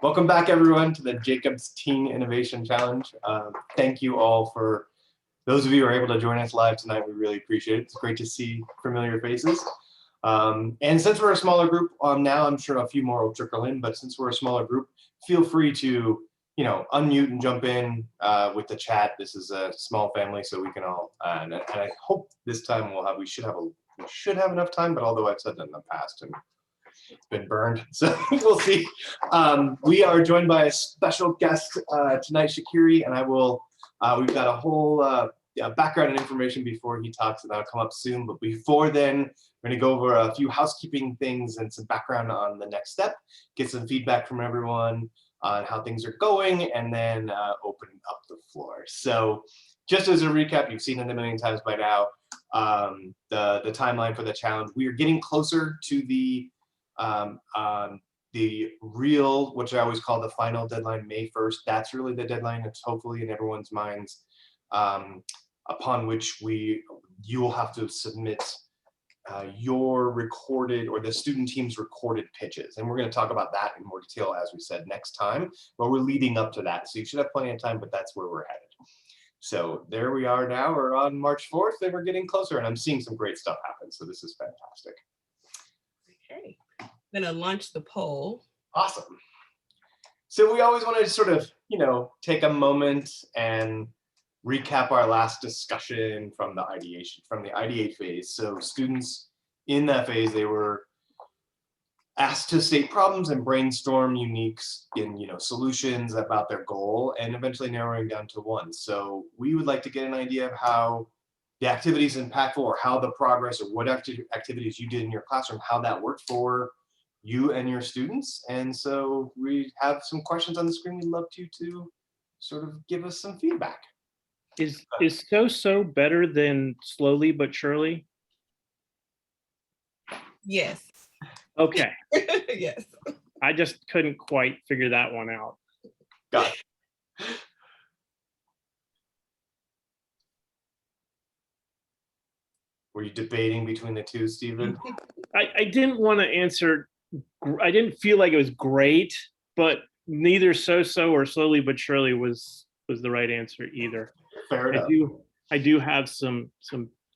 Welcome back, everyone, to the Jacobs Teen Innovation Challenge. Thank you all for those of you who are able to join us live tonight. We really appreciate it. It's great to see familiar faces. And since we're a smaller group now, I'm sure a few more will trickle in, but since we're a smaller group, feel free to unmute and jump in with the chat. This is a small family, so we can all, and I hope this time we should have enough time, but although I've said that in the past and it's been burned, so we'll see. We are joined by a special guest tonight, Shakiri, and we've got a whole background and information before he talks, and that'll come up soon. But before then, we're going to go over a few housekeeping things and some background on the next step, get some feedback from everyone on how things are going, and then open up the floor. So just as a recap, you've seen it a million times by now, the timeline for the challenge. We are getting closer to the real, which I always call the final deadline, May 1st. That's really the deadline. It's hopefully in everyone's minds, upon which you will have to submit your recorded, or the student team's recorded pitches. And we're going to talk about that in more detail, as we said, next time, but we're leading up to that. So you should have plenty of time, but that's where we're headed. So there we are now. We're on March 4th and we're getting closer, and I'm seeing some great stuff happen. So this is fantastic. Okay, I'm gonna launch the poll. Awesome. So we always want to sort of, take a moment and recap our last discussion from the ideate phase. So students in that phase, they were asked to state problems and brainstorm uniques in solutions about their goal, and eventually narrowing down to one. So we would like to get an idea of how the activity is impactful, or how the progress, or what activities you did in your classroom, how that worked for you and your students. And so we have some questions on the screen. We'd love you to sort of give us some feedback. Is so better than slowly but surely? Yes. Okay. Yes. I just couldn't quite figure that one out. Got it. Were you debating between the two, Stephen? I didn't want to answer. I didn't feel like it was great, but neither so or slowly but surely was the right answer either. Fair enough. I do have some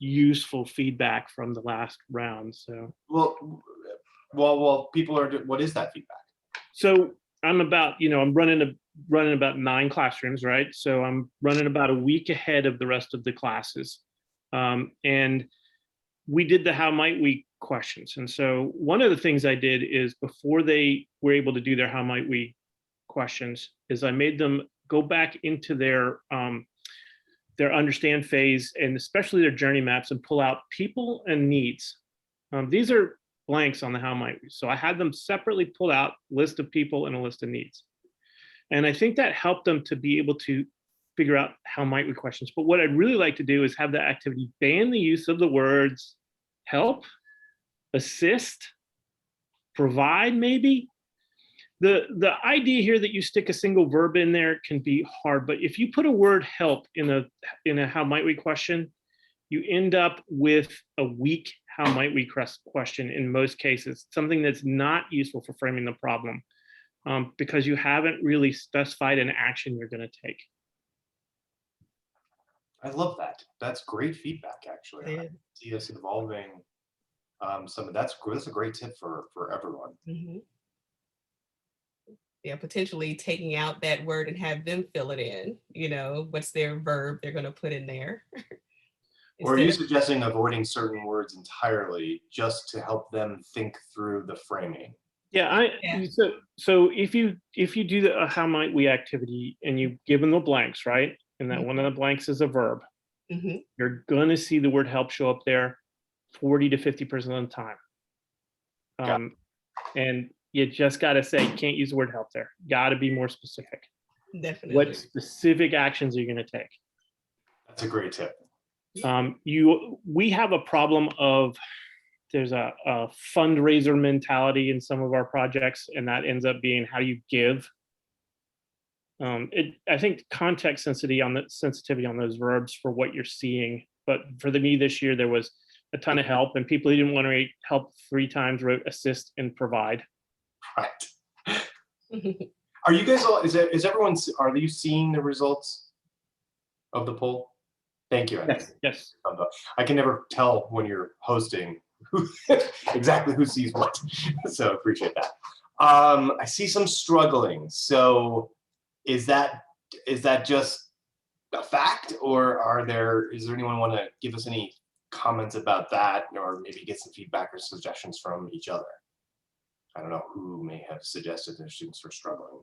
useful feedback from the last round. So well, people are. What is that feedback? So I'm about, I'm running about 9 classrooms, right? So I'm running about a week ahead of the rest of the classes, and we did the how might we questions. And so one of the things I did is, before they were able to do their how might we questions, is I made them go back into their understand phase, and especially their journey maps, and pull out people and needs. These are blanks on the how might we. So I had them separately pull out a list of people and a list of needs. And I think that helped them to be able to figure out how might we questions. But what I'd really like to do is have that activity ban the use of the words help, assist, provide, maybe. The idea here that you stick a single verb in there can be hard, but if you put a word help in a how might we question, you end up with a weak how might we question in most cases, something that's not useful for framing the problem, because you haven't really specified an action you're going to take. I love that. That's great feedback, actually. Yeah. I see us evolving. That's a great tip for everyone. Mm-hmm. Yeah, potentially taking out that word and have them fill it in. What's their verb they're going to put in there. Or are you suggesting avoiding certain words entirely just to help them think through the framing? Yeah, so if you do the how might we activity and you give them the blanks, right? And that one of the blanks is a verb. Mm-hmm. You're going to see the word help show up there 40 to 50% of the time. And you just got to say, you can't use the word help there. Got to be more specific. Definitely. What specific actions are you going to take? That's a great tip. We have a problem of, there's a fundraiser mentality in some of our projects, and that ends up being, how do you give? I think context sensitivity on those verbs for what you're seeing. But for me this year, there was a ton of help, and people who didn't want to rate help 3 times wrote assist and provide. Right. Are you guys all, is everyone, are you seeing the results of the poll? Thank you, Andy. Yes. I can never tell when you're hosting who, exactly who sees what, so appreciate that. I see some struggling. So is that just a fact, or is there anyone want to give us any comments about that, or maybe get some feedback or suggestions from each other? I don't know who may have suggested their students were struggling.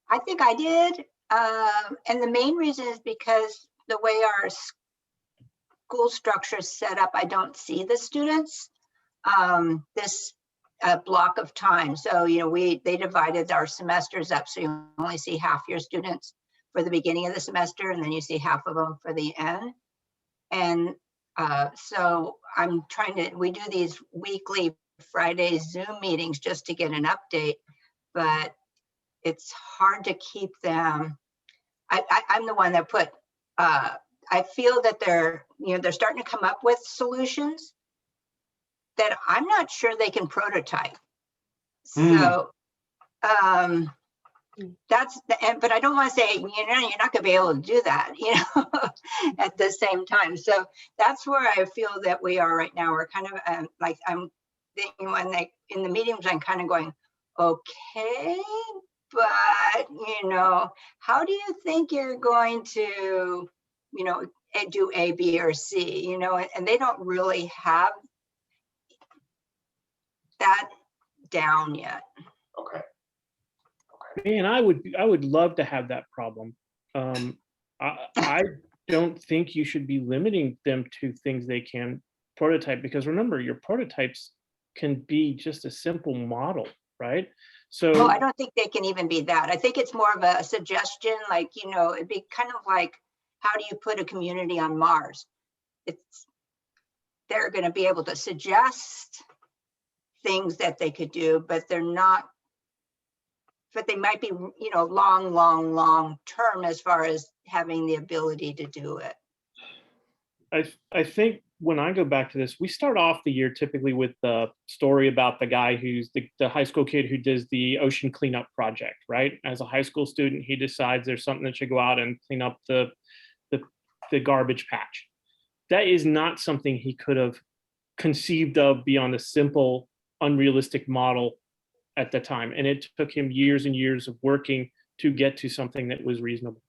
I think I did. And the main reason is because the way our school structure is set up, I don't see the students this block of time. So, you know, they divided our semesters up. So you only see half your students for the beginning of the semester, and then you see half of them for the end. And so we do these weekly Friday Zoom meetings just to get an update, but it's hard to keep them. I'm the one that put, I feel that they're starting to come up with solutions that I'm not sure they can prototype. So that's but I don't want to say, you're not gonna be able to do that, at the same time. So that's where I feel that we are right now. We're kind of like, I'm thinking in the meetings, I'm kind of going, okay, but how do you think you're going to do A, B, or C, and they don't really have that down yet. Okay. Man, I would love to have that problem. I don't think you should be limiting them to things they can prototype, because remember, your prototypes can be just a simple model, right? So well, I don't think they can even be that. I think it's more of a suggestion, like, it'd be kind of like, how do you put a community on Mars? They're going to be able to suggest things that they could do, but they might be, long term as far as having the ability to do it. I think when I go back to this, we start off the year typically with the story about the guy who's the high school kid who does the ocean cleanup project, right? As a high school student, he decides there's something that should go out and clean up the garbage patch. That is not something he could have conceived of beyond a simple, unrealistic model at the time. And it took him years and years of working to get to something that was reasonable.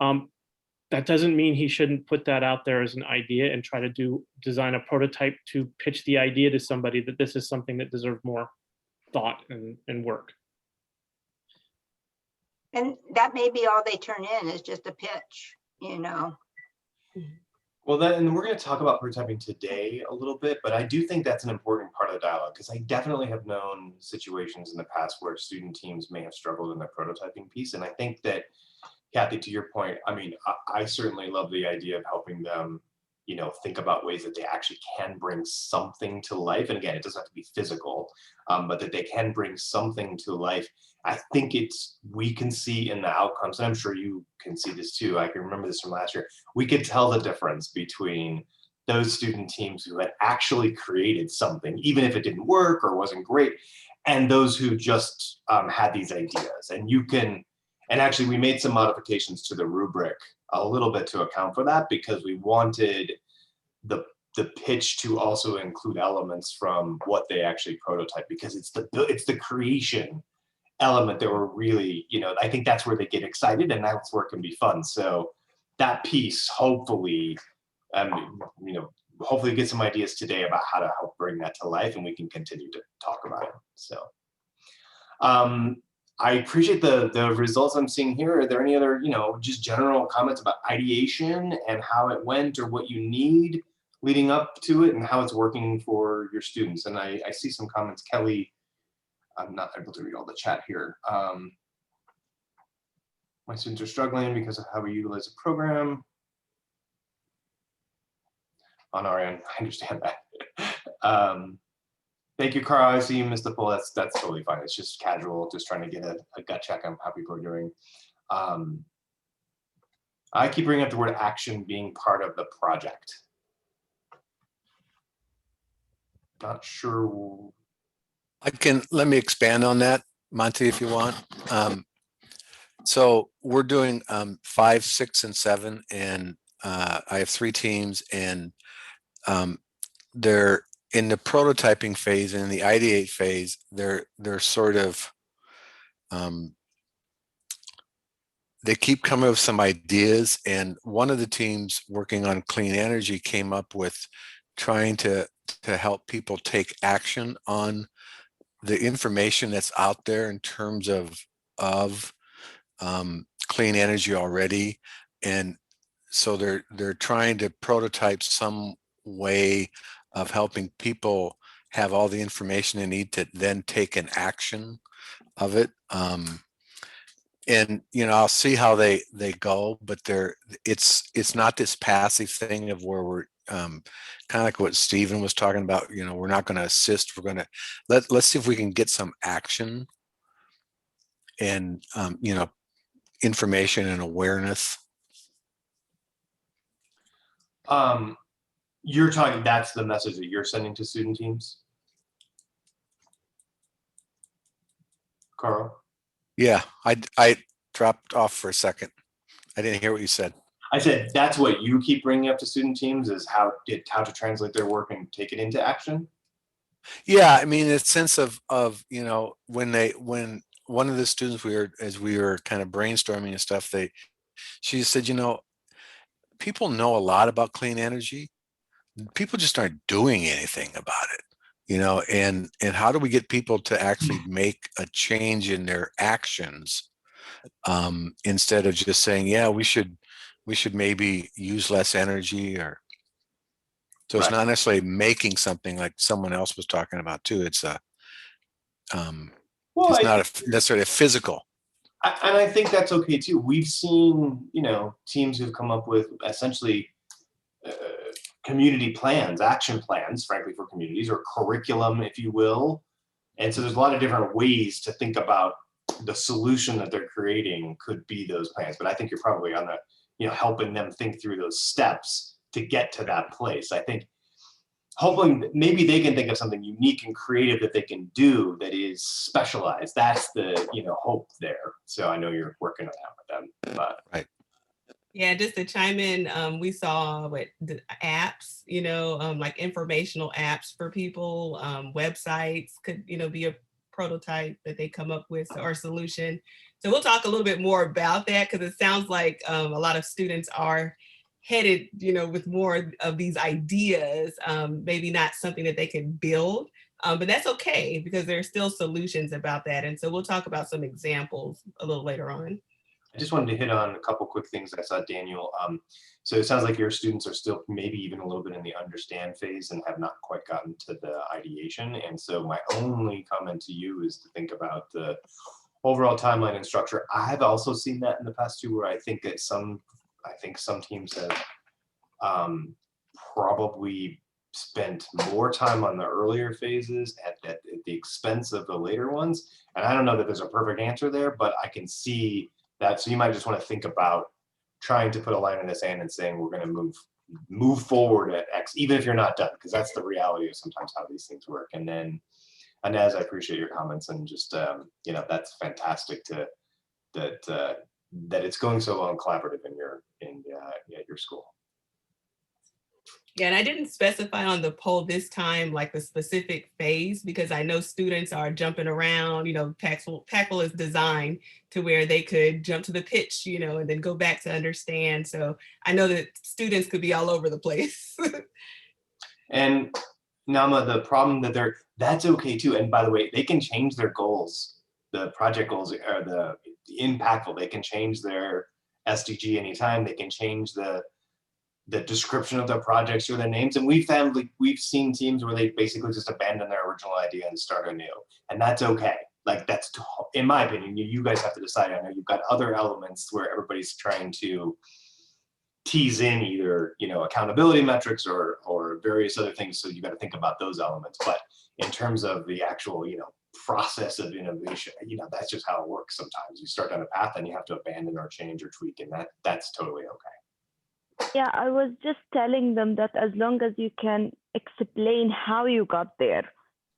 That doesn't mean he shouldn't put that out there as an idea and try to design a prototype to pitch the idea to somebody that this is something that deserves more thought and work. And that may be all they turn in, is just a pitch, Well, and we're going to talk about prototyping today a little bit, but I do think that's an important part of the dialogue, because I definitely have known situations in the past where student teams may have struggled in the prototyping piece. And I think that, Kathy, to your point, I mean, I certainly love the idea of helping them, think about ways that they actually can bring something to life. And again, it doesn't have to be physical, but that they can bring something to life. I think we can see in the outcomes, and I'm sure you can see this too. I can remember this from last year. We could tell the difference between those student teams who had actually created something, even if it didn't work or wasn't great, and those who just had these ideas. And actually we made some modifications to the rubric a little bit to account for that, because we wanted the pitch to also include elements from what they actually prototype, because it's the creation element that we're really, I think that's where they get excited, and that's where it can be fun. So that piece, hopefully, hopefully get some ideas today about how to help bring that to life, and we can continue to talk about it. So I appreciate the results I'm seeing here. Are there any other, just general comments about ideation and how it went, or what you need leading up to it, and how it's working for your students? And I see some comments. Kelly, I'm not able to read all the chat here. My students are struggling because of how we utilize the program. On our end, I understand that. Thank you, Carl. I see you missed the poll. That's totally fine. It's just casual, just trying to get a gut check on how people are doing. I keep bringing up the word action being part of the project. Not sure. Let me expand on that. Monty, if you want. So we're doing 5, 6, and 7, and I have 3 teams, and they're in the prototyping phase and in the ideate phase. They're sort of they keep coming up with some ideas, and one of the teams working on clean energy came up with trying to help people take action on the information that's out there in terms of clean energy already. And so they're trying to prototype some way of helping people have all the information they need to then take an action of it. And I'll see how they go, but it's not this passive thing of where we're kind of like what Stephen was talking about. We're not going to assist. We're going to let's see if we can get some action and information and awareness. You're talking, that's the message that you're sending to student teams? Carl? Yeah, I dropped off for a second. I didn't hear what you said. I said that's what you keep bringing up to student teams, is how to translate their work and take it into action. Yeah, I mean, the sense of when one of the students as we were kind of brainstorming and stuff, she said, people know a lot about clean energy. People just aren't doing anything about it, and how do we get people to actually make a change in their actions, instead of just saying, yeah, we should maybe use less energy, or so it's Right. not necessarily making something like someone else was talking about too. It's it's not necessarily a physical. And I think that's okay too. We've seen, teams who've come up with essentially community plans, action plans, frankly, for communities, or curriculum, if you will. And so there's a lot of different ways to think about the solution that they're creating could be those plans. But I think you're probably on the, helping them think through those steps to get to that place. I think hopefully maybe they can think of something unique and creative that they can do that is specialized. That's the, hope there. So I know you're working on that with them. But right. Yeah, just to chime in, we saw the apps, like informational apps for people, websites could, be a prototype that they come up with, or solution. So we'll talk a little bit more about that, because it sounds like a lot of students are headed, with more of these ideas, maybe not something that they can build, but that's okay, because there's still solutions about that. And so we'll talk about some examples a little later on. I just wanted to hit on a couple quick things I saw, Daniel. So it sounds like your students are still maybe even a little bit in the understand phase and have not quite gotten to the ideation. And so my only comment to you is to think about the overall timeline and structure. I've also seen that in the past too, where I think that some teams have probably spent more time on the earlier phases at the expense of the later ones. And I don't know that there's a perfect answer there, but I can see that. So you might just want to think about trying to put a line in the sand and saying, we're going to move forward at X, even if you're not done, because that's the reality of sometimes how these things work. And then, Inez, I appreciate your comments, and just, that's fantastic that it's going so well and collaborative in your school. Yeah, and I didn't specify on the poll this time, like the specific phase, because I know students are jumping around. Packable is designed to where they could jump to the pitch, and then go back to understand. So I know that students could be all over the place. And Nama, the problem that's okay too. And by the way, they can change their goals. The project goals are the impactful. They can change their SDG anytime. They can change the description of their projects or their names. And we've seen teams where they basically just abandon their original idea and start anew. And that's okay. Like, that's, in my opinion, you guys have to decide. I know you've got other elements where everybody's trying to tease in either, accountability metrics or various other things. So you got to think about those elements. But in terms of the actual, process of innovation, that's just how it works. Sometimes you start down a path and you have to abandon or change or tweak, and that's totally okay. Yeah, I was just telling them that as long as you can explain how you got there,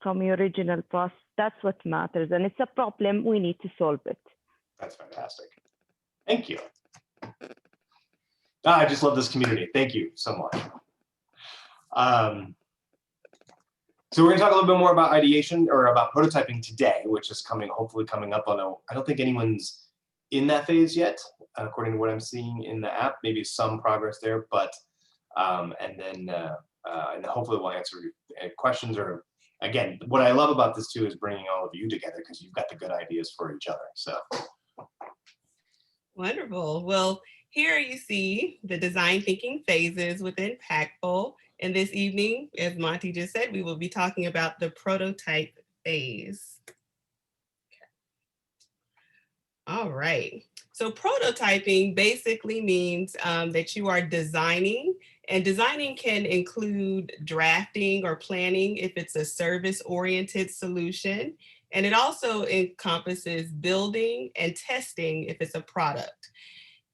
from your original process. That's what matters. And it's a problem, we need to solve it. That's fantastic. Thank you. I just love this community. Thank you so much. So we're going to talk a little bit more about ideation or about prototyping today, which is hopefully coming up on I don't think anyone's in that phase yet, according to what I'm seeing in the app. Maybe some progress there, but and then hopefully we'll answer questions. Or again, what I love about this too is bringing all of you together because you've got the good ideas for each other. So wonderful. Well, here you see the design thinking phases within Impactful. And this evening, as Monty just said, we will be talking about the prototype phase. Okay. All right. So prototyping basically means that you are designing, and designing can include drafting or planning if it's a service-oriented solution. And it also encompasses building and testing if it's a product.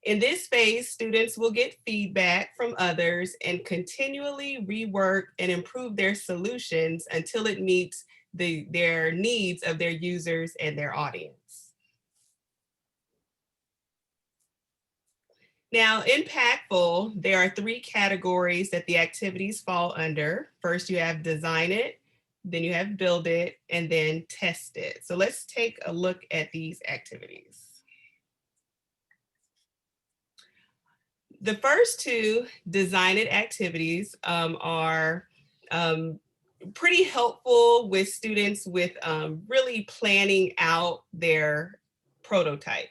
In this phase, students will get feedback from others and continually rework and improve their solutions until it meets their needs of their users and their audience. Now, Impactful, there are 3 categories that the activities fall under. First, you have design it, then you have build it, and then test it. So let's take a look at these activities. The first 2 design it activities are pretty helpful with students with really planning out their prototype.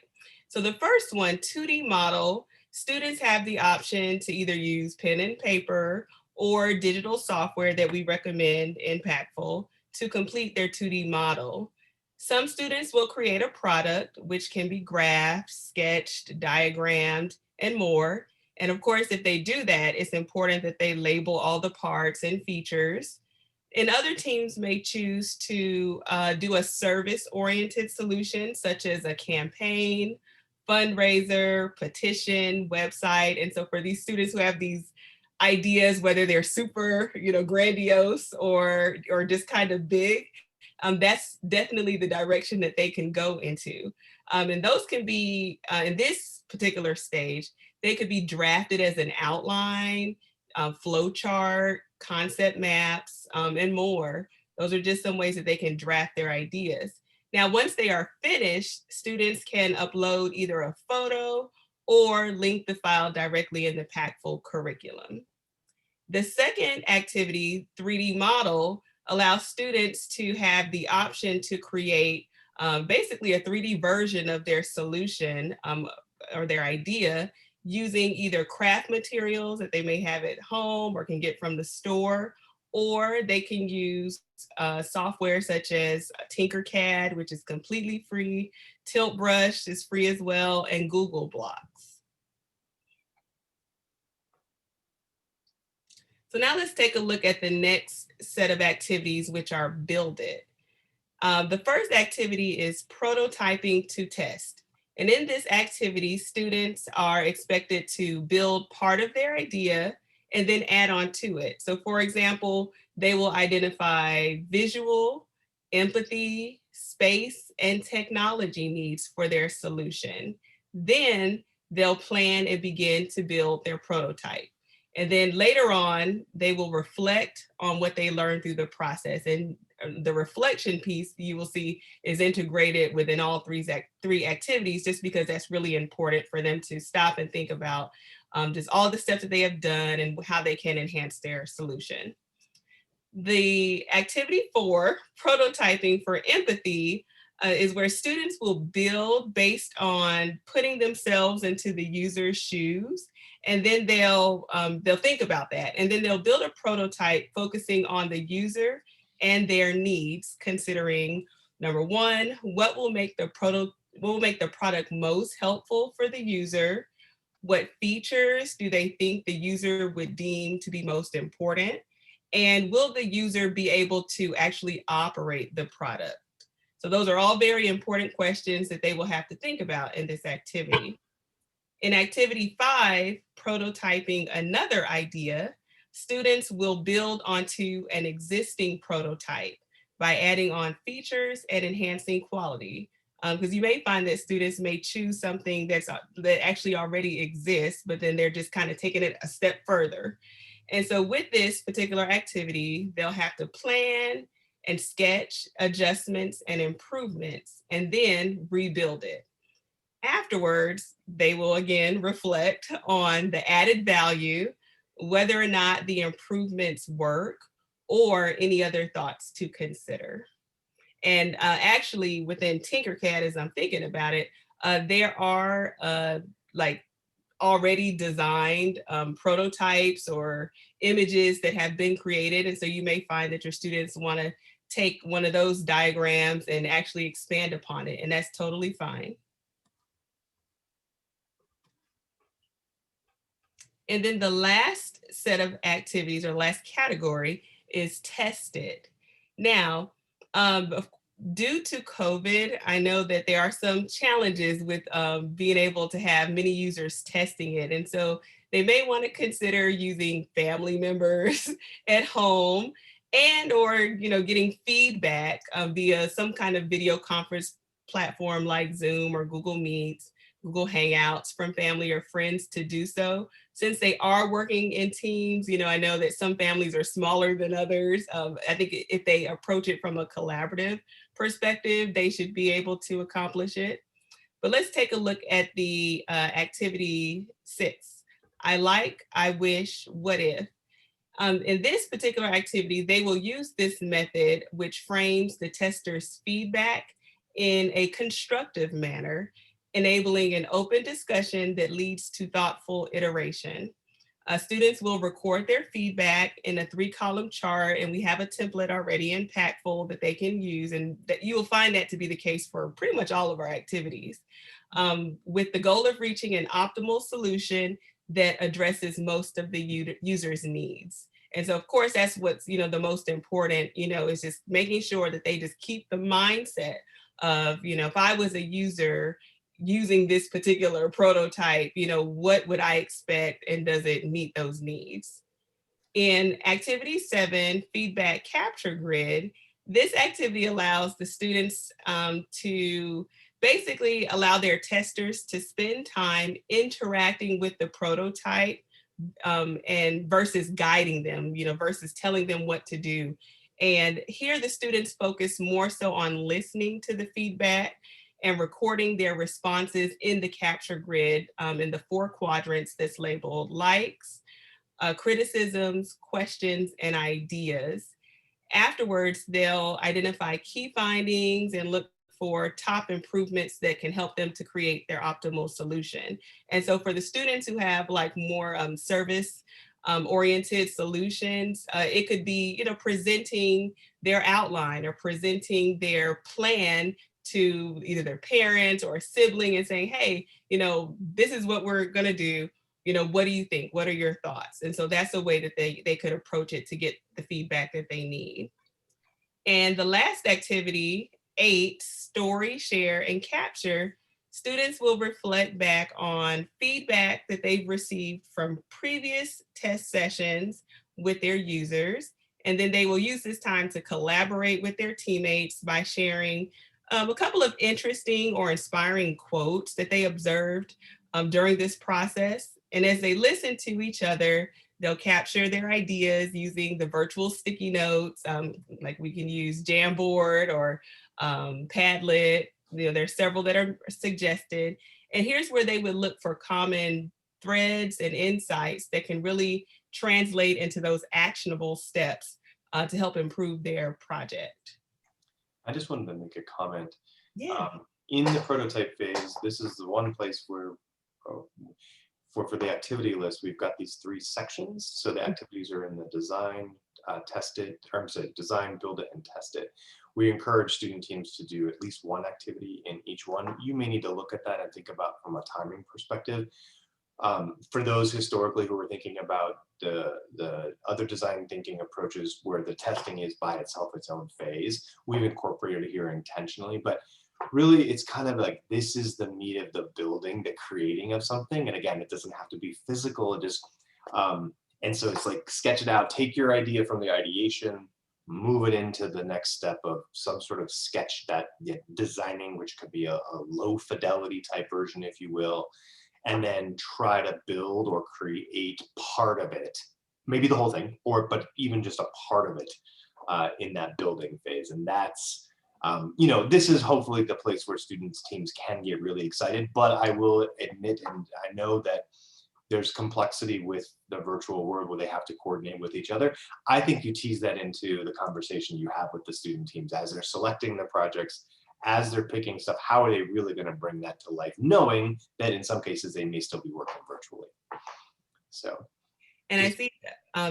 So the first one, 2D model, students have the option to either use pen and paper or digital software that we recommend, Impactful, to complete their 2D model. Some students will create a product, which can be graphed, sketched, diagrammed, and more. And of course, if they do that, it's important that they label all the parts and features. And other teams may choose to do a service-oriented solution, such as a campaign, fundraiser, petition, website. And so for these students who have these ideas, whether they're super, grandiose or just kind of big, that's definitely the direction that they can go into. And those can be, in this particular stage, they could be drafted as an outline, flow chart, concept maps, and more. Those are just some ways that they can draft their ideas. Now, once they are finished, students can upload either a photo or link the file directly in the Impactful curriculum. The second activity, 3D model, allows students to have the option to create basically a 3D version of their solution or their idea using either craft materials that they may have at home or can get from the store, or they can use software such as Tinkercad, which is completely free, Tilt Brush is free as well, and Google Blocks. So now let's take a look at the next set of activities, which are Build It. The first activity is prototyping to test. And in this activity, students are expected to build part of their idea and then add on to it. So for example, they will identify visual, empathy, space, and technology needs for their solution. Then they'll plan and begin to build their prototype. And then later on, they will reflect on what they learned through the process. And the reflection piece you will see is integrated within all three activities, just because that's really important for them to stop and think about just all the steps that they have done and how they can enhance their solution. The activity 4, prototyping for empathy, is where students will build based on putting themselves into the user's shoes, and then they'll think about that, and then they'll build a prototype focusing on the user and their needs, considering number 1, what will make the product most helpful for the user, what features do they think the user would deem to be most important, and will the user be able to actually operate the product? So those are all very important questions that they will have to think about in this activity. In activity 5, prototyping another idea, students will build onto an existing prototype. by adding on features and enhancing quality. Because you may find that students may choose something that actually already exists, but then they're just kind of taking it a step further. And so with this particular activity, they'll have to plan and sketch adjustments and improvements, and then rebuild it. Afterwards, they will again reflect on the added value, whether or not the improvements work, or any other thoughts to consider. And actually within Tinkercad, as I'm thinking about it, there are like already designed prototypes or images that have been created. And so you may find that your students want to take one of those diagrams and actually expand upon it, and that's totally fine. And then the last set of activities, or last category, is tested. Now, due to COVID, I know that there are some challenges with being able to have many users testing it. And so they may want to consider using family members at home, and or getting feedback via some kind of video conference platform like Zoom or Google Meets, Google Hangouts, from family or friends to do so. Since they are working in teams, I know that some families are smaller than others. I think if they approach it from a collaborative perspective, they should be able to accomplish it. But let's take a look at the activity 6. I like, I wish, what if? In this particular activity, they will use this method, which frames the tester's feedback in a constructive manner, enabling an open discussion that leads to thoughtful iteration. Students will record their feedback in a 3-column chart, and we have a template already in Packful that they can use, and that you will find that to be the case for pretty much all of our activities, with the goal of reaching an optimal solution that addresses most of the user's needs. And so of course, that's what's, the most important, is just making sure that they just keep the mindset of, if I was a user using this particular prototype, what would I expect, and does it meet those needs? In activity 7, feedback capture grid, this activity allows the students to basically allow their testers to spend time interacting with the prototype, and versus guiding them, versus telling them what to do. And here the students focus more so on listening to the feedback and recording their responses in the capture grid, in the 4 quadrants that's labeled likes, criticisms, questions, and ideas. Afterwards, they'll identify key findings and look for top improvements that can help them to create their optimal solution. And so for the students who have like more service oriented solutions, it could be, presenting their outline or presenting their plan to either their parents or a sibling and saying, hey, this is what we're gonna do. What do you think? What are your thoughts? And so that's a way that they could approach it to get the feedback that they need. And the last activity, 8, story, share, and capture, students will reflect back on feedback that they've received from previous test sessions with their users. And then they will use this time to collaborate with their teammates by sharing a couple of interesting or inspiring quotes that they observed during this process. And as they listen to each other, they'll capture their ideas using the virtual sticky notes, like we can use Jamboard or Padlet. There's several that are suggested. And here's where they would look for common threads and insights that can really translate into those actionable steps to help improve their project. I just wanted to make a comment. Yeah. In the prototype phase, this is the one place where, for the activity list, we've got these 3 sections. So the activities are in the design, test it, design, build it, and test it. We encourage student teams to do at least one activity in each one. You may need to look at that and think about from a timing perspective. For those historically who are thinking about the other design thinking approaches where the testing is by itself its own phase, we've incorporated it here intentionally, but really it's kind of like this is the meat of the building, the creating of something. And again, it doesn't have to be physical, it just and so it's like sketch it out, take your idea from the ideation, move it into the next step of some sort of sketch that designing, which could be a low fidelity type version, if you will, and then try to build or create part of it, maybe the whole thing, but even just a part of it in that building phase. And that's, this is hopefully the place where students teams can get really excited, but I will admit, and I know that there's complexity with the virtual world where they have to coordinate with each other. I think you tease that into the conversation you have with the student teams as they're selecting their projects, as they're picking stuff. How are they really going to bring that to life, knowing that in some cases they may still be working virtually? So. And I see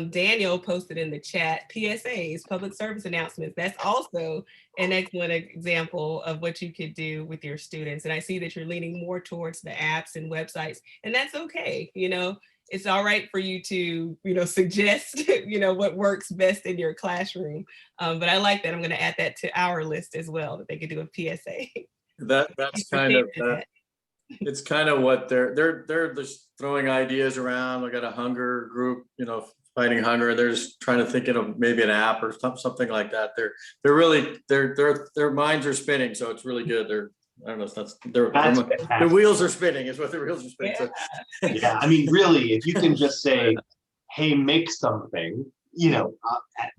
Daniel posted in the chat, PSAs, public service announcements. That's also an excellent example of what you could do with your students. And I see that you're leaning more towards the apps and websites, and that's okay. It's all right for you to, suggest, what works best in your classroom. But I like that. I'm going to add that to our list as well, that they could do a PSA. That's kind of it's kind of what they're just throwing ideas around. We got a hunger group, fighting hunger. They're just trying to think of maybe an app or something like that. They're really their minds are spinning, so it's really good. I don't know if their wheels are spinning is what the wheels are spinning. Yeah. So. Yeah, I mean, really, if you can just say, hey, make something,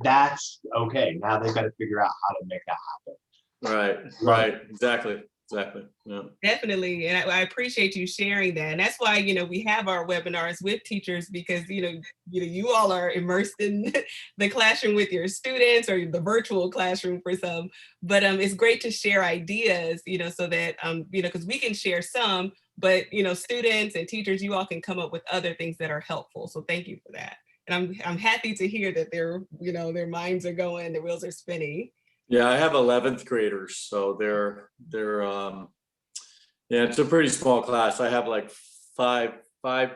that's okay. Now they've got to figure out how to make that happen. Right, exactly. Yeah. Definitely. And I appreciate you sharing that. And that's why, we have our webinars with teachers, because, you all are immersed in the classroom with your students, or the virtual classroom for some. But it's great to share ideas, so that, because we can share some, but, students and teachers, you all can come up with other things that are helpful. So thank you for that. And I'm happy to hear that their minds are going, their wheels are spinning. Yeah, I have 11th graders, so they're it's a pretty small class. I have like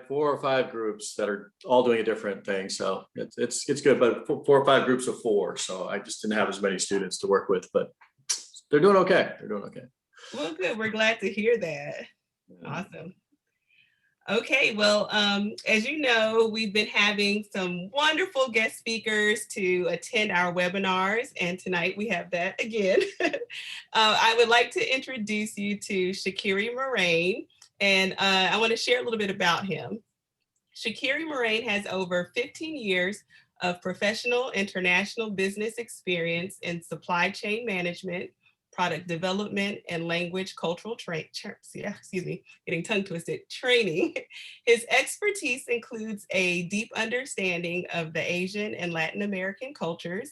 four or five groups that are all doing a different thing. So it's good, but 4 or 5 groups of 4. So I just didn't have as many students to work with, but they're doing okay. Well, good. We're glad to hear that. Awesome. Okay, well, as you know, we've been having some wonderful guest speakers to attend our webinars, and tonight we have that again. I would like to introduce you to Shakiri Murrain, and I want to share a little bit about him. Shakiri Murrain has over 15 years of professional international business experience in supply chain management, product development, and language cultural training. Getting tongue twisted, training. His expertise includes a deep understanding of the Asian and Latin American cultures,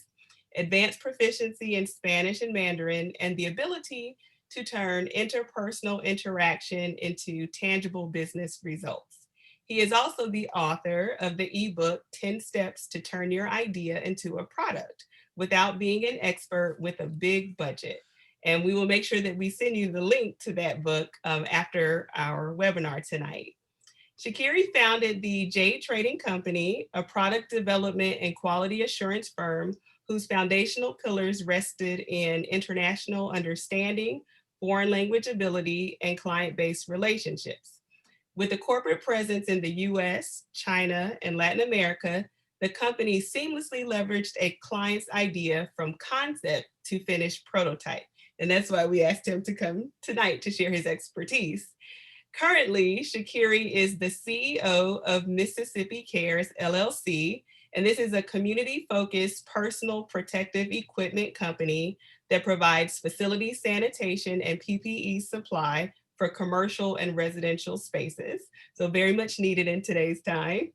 advanced proficiency in Spanish and Mandarin, and the ability to turn interpersonal interaction into tangible business results. He is also the author of the ebook, 10 Steps to Turn Your Idea into a Product Without Being an Expert with a Big Budget. And we will make sure that we send you the link to that book after our webinar tonight. Shakiri founded the Jade Trading Company, a product development and quality assurance firm whose foundational pillars rested in international understanding, foreign language ability, and client-based relationships. With a corporate presence in the US, China, and Latin America, the company seamlessly leveraged a client's idea from concept to finished prototype. And that's why we asked him to come tonight to share his expertise. Currently, Shakiri is the CEO of Mississippi Cares, LLC, and this is a community-focused personal protective equipment company that provides facility sanitation and PPE supply for commercial and residential spaces. So very much needed in today's time.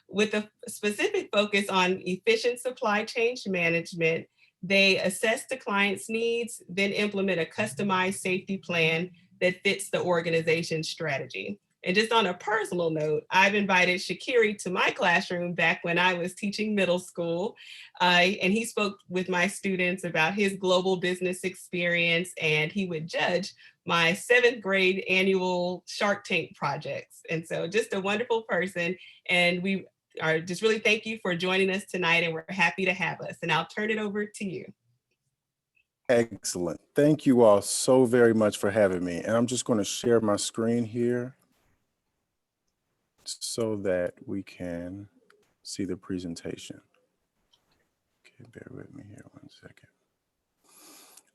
With a specific focus on efficient supply chain management, they assess the client's needs, then implement a customized safety plan that fits the organization's strategy. And just on a personal note, I've invited Shakiri to my classroom back when I was teaching middle school, and he spoke with my students about his global business experience, and he would judge my 7th grade annual Shark Tank projects. And so just a wonderful person, and we are just really thank you for joining us tonight, and we're happy to have us. And I'll turn it over to you. Excellent. Thank you all so very much for having me. And I'm just going to share my screen here so that we can see the presentation. Okay, bear with me here 1 second.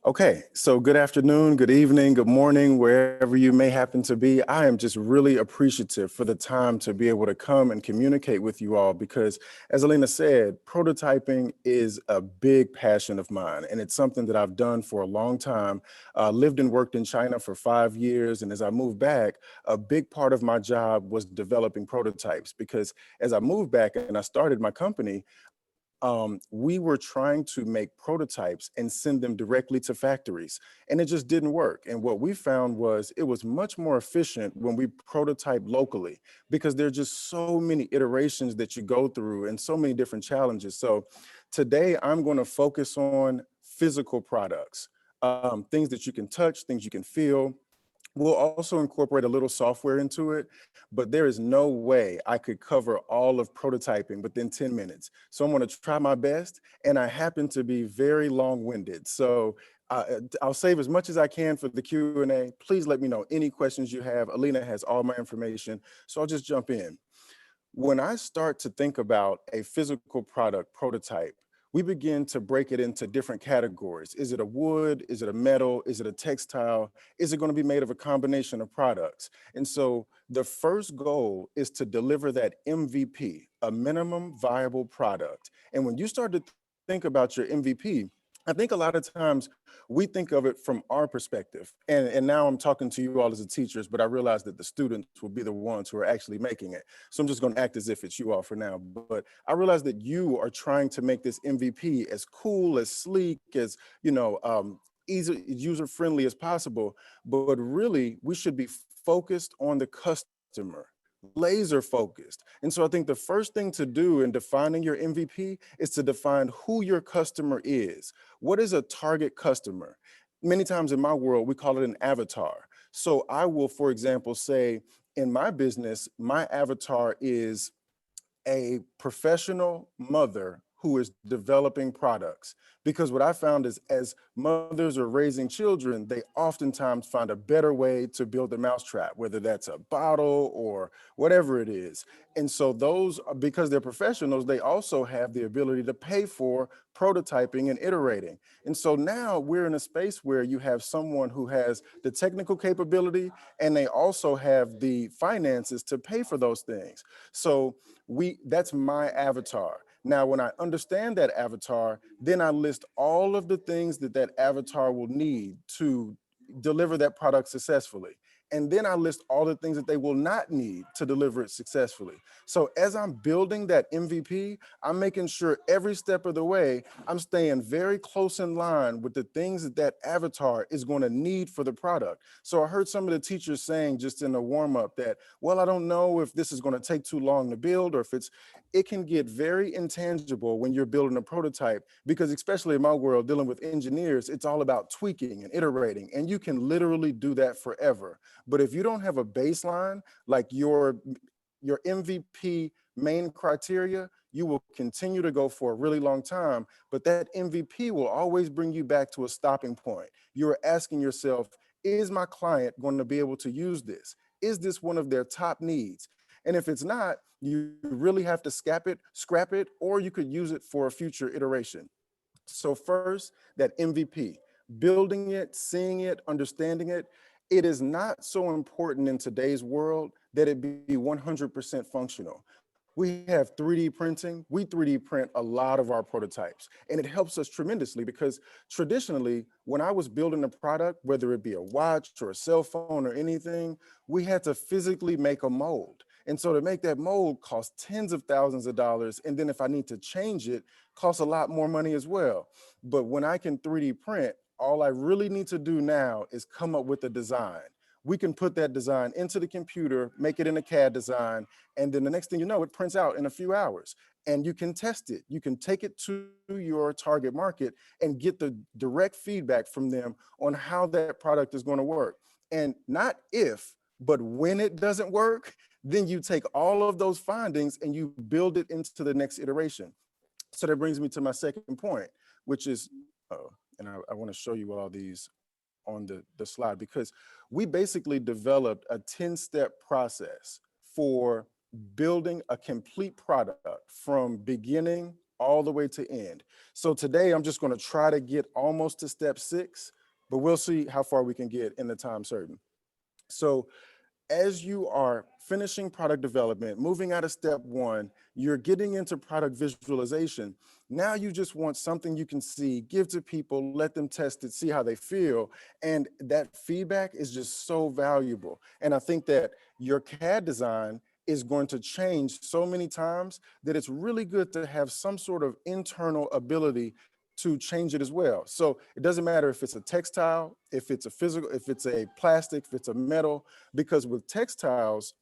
Okay, so good afternoon, good evening, good morning, wherever you may happen to be. I am just really appreciative for the time to be able to come and communicate with you all because, as Alina said, prototyping is a big passion of mine, and it's something that I've done for a long time. Lived and worked in China for 5 years, and as I moved back, a big part of my job was developing prototypes because as I moved back and I started my company, we were trying to make prototypes and send them directly to factories, and it just didn't work. And what we found was it was much more efficient when we prototype locally because there are just so many iterations that you go through and so many different challenges. So today I'm going to focus on physical products, things that you can touch, things you can feel. We'll also incorporate a little software into it, but there is no way I could cover all of prototyping within 10 minutes. So I'm going to try my best, and I happen to be very long-winded. So I'll save as much as I can for the Q&A. Please let me know any questions you have. Alina has all my information, so I'll just jump in. When I start to think about a physical product prototype, we begin to break it into different categories. Is it a wood? Is it a metal? Is it a textile? Is it going to be made of a combination of products? And so the first goal is to deliver that MVP, a minimum viable product. And when you start to think about your MVP, I think a lot of times we think of it from our perspective. And now I'm talking to you all as the teachers, but I realize that the students will be the ones who are actually making it. So I'm just going to act as if it's you all for now. But I realize that you are trying to make this MVP as cool, as sleek, as, easy, user-friendly as possible. But really, we should be focused on the customer, laser focused. And so I think the first thing to do in defining your MVP is to define who your customer is. What is a target customer? Many times in my world, we call it an avatar. So I will, for example, say in my business, my avatar is a professional mother who is developing products. Because what I found is as mothers are raising children, they oftentimes find a better way to build a mousetrap, whether that's a bottle or whatever it is. And so those, because they're professionals, they also have the ability to pay for prototyping and iterating. And so now we're in a space where you have someone who has the technical capability and they also have the finances to pay for those things. So that's my avatar. Now, when I understand that avatar, then I list all of the things that that avatar will need to deliver that product successfully. And then I list all the things that they will not need to deliver it successfully. So as I'm building that MVP, I'm making sure every step of the way, I'm staying very close in line with the things that that avatar is going to need for the product. So I heard some of the teachers saying just in the warm up that, well, I don't know if this is going to take too long to build or if it can get very intangible when you're building a prototype, because especially in my world, dealing with engineers, it's all about tweaking and iterating, and you can literally do that forever. But if you don't have a baseline, like your MVP main criteria, you will continue to go for a really long time, but that MVP will always bring you back to a stopping point. You're asking yourself, is my client going to be able to use this? Is this one of their top needs? And if it's not, you really have to scrap it, or you could use it for a future iteration. So first, that MVP, building it, seeing it, understanding it. It is not so important in today's world that it be 100% functional. We have 3D printing. We 3D print a lot of our prototypes, and it helps us tremendously because traditionally, when I was building a product, whether it be a watch or a cell phone or anything, we had to physically make a mold. And so to make that mold costs tens of thousands of dollars. And then if I need to change it, costs a lot more money as well. But when I can 3D print, all I really need to do now is come up with a design. We can put that design into the computer, make it in a CAD design, and then the next thing you know, it prints out in a few hours. And you can test it. You can take it to your target market and get the direct feedback from them on how that product is going to work. And not if, but when it doesn't work, then you take all of those findings and you build it into the next iteration. So that brings me to my second point, which is, and I want to show you all these on the slide, because we basically developed a 10-step process for building a complete product from beginning all the way to end. So today I'm just going to try to get almost to step 6, but we'll see how far we can get in the time certain. So as you are finishing product development, moving out of step 1, you're getting into product visualization. Now you just want something you can see, give to people, let them test it, see how they feel. And that feedback is just so valuable. And I think that your CAD design is going to change so many times that it's really good to have some sort of internal ability to change it as well. So it doesn't matter if it's a textile, if it's a physical, if it's a plastic, if it's a metal, because with textiles,